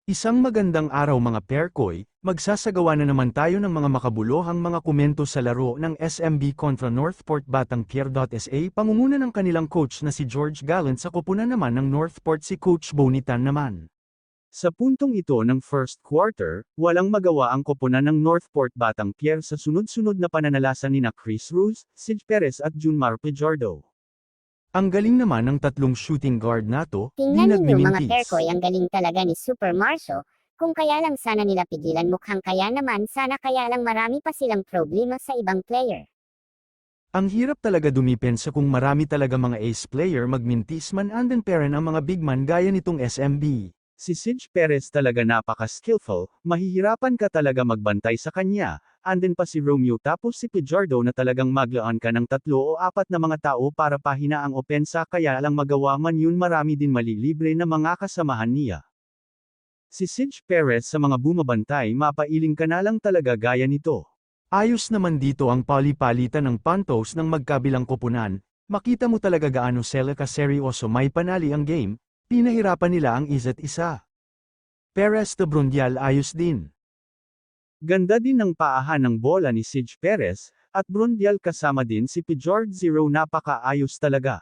Isang magandang araw mga Perkoy, magsasagawa na naman tayo ng mga makabuluhang mga komento sa laro ng SMB kontra Northport Batang Pier.sa pangunguna ng kanilang coach na si George Gallant sa koponan naman ng Northport si Coach Bonitan naman. Sa puntong ito ng first quarter, walang magawa ang koponan ng Northport Batang Pier sa sunod-sunod na pananalasan nina Chris Ruz, Sid Perez at Junmar Pejardo. Ang galing naman ng tatlong shooting guard nato, di Tingnan ninyo mga nagmimintis. Perkoy, ang galing talaga ni Super Marso, kung kaya lang sana nila pigilan, mukhang kaya naman sana, kaya lang marami pa silang problema sa ibang player. Ang hirap talaga dumipensa kung marami talaga mga ace player magmintis man anden peren ang mga big man gaya nitong SMB. Si Sid Perez talaga napaka-skillful, mahihirapan ka talaga magbantay sa kanya, anden pa si Romeo tapos si Pejardo na talagang maglaan ka ng 3 o 4 na mga tao para pahina ang opensa, kaya lang magawa man yun marami din malilibre na mga kasamahan niya. Si Sid Perez sa mga bumabantay mapailing ka na lang talaga gaya nito. Ayos naman dito ang pali-palitan ng pantos ng magkabilang koponan, makita mo talaga gaano sila kaseryoso may panali ang game. Pinahirapan nila ang isa't isa. Perez de Brundial ayos din. Ganda din ng paahan ng bola ni Sid Perez, at Brundial kasama din si Pijord Zero, napakaayos talaga.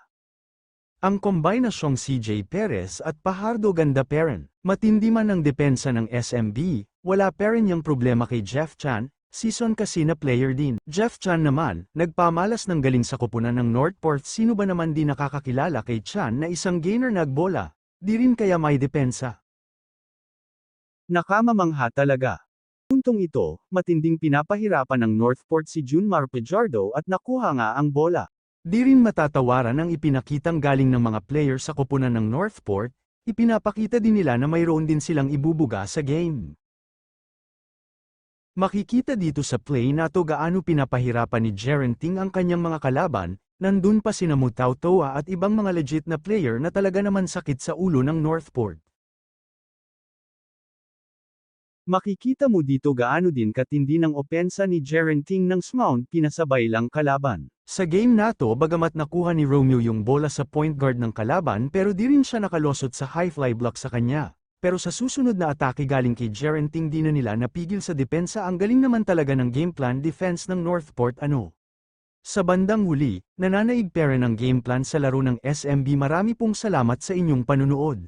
Ang kombinasyong CJ Perez at Pajardo ganda peren. Matindi man ang depensa ng SMB, wala peren yung problema kay Jeff Chan, season kasi na player din. Jeff Chan naman, nagpamalas ng galing sa koponan ng Northport. Sino ba naman di nakakakilala kay Chan na isang gainer nagbola, di rin kaya may depensa. Nakamamangha talaga. Puntong ito, matinding pinapahirapan ng Northport si Junmar Pejardo at nakuha nga ang bola. Di rin matatawaran ang ipinakitang galing ng mga player sa koponan ng Northport, ipinapakita din nila na mayroon din silang ibubuga sa game. Makikita dito sa play na to gaano pinapahirapan ni Jerenting ang kanyang mga kalaban, nandun pa sina Mutao Toa at ibang mga legit na player na talaga naman sakit sa ulo ng Northport. Makikita mo dito gaano din katindi ng opensa ni Jerenting ng Smound, pinasabay lang kalaban. Sa game na to, bagamat nakuha ni Romeo yung bola sa point guard ng kalaban, pero di rin siya nakalosot sa high fly block sa kanya. Pero sa susunod na atake galing kay Jerenting di na nila napigil sa depensa. Ang galing naman talaga ng game plan defense ng Northport Sa bandang huli, nananaig pera ng game plan sa laro ng SMB. Marami pong salamat sa inyong panunood.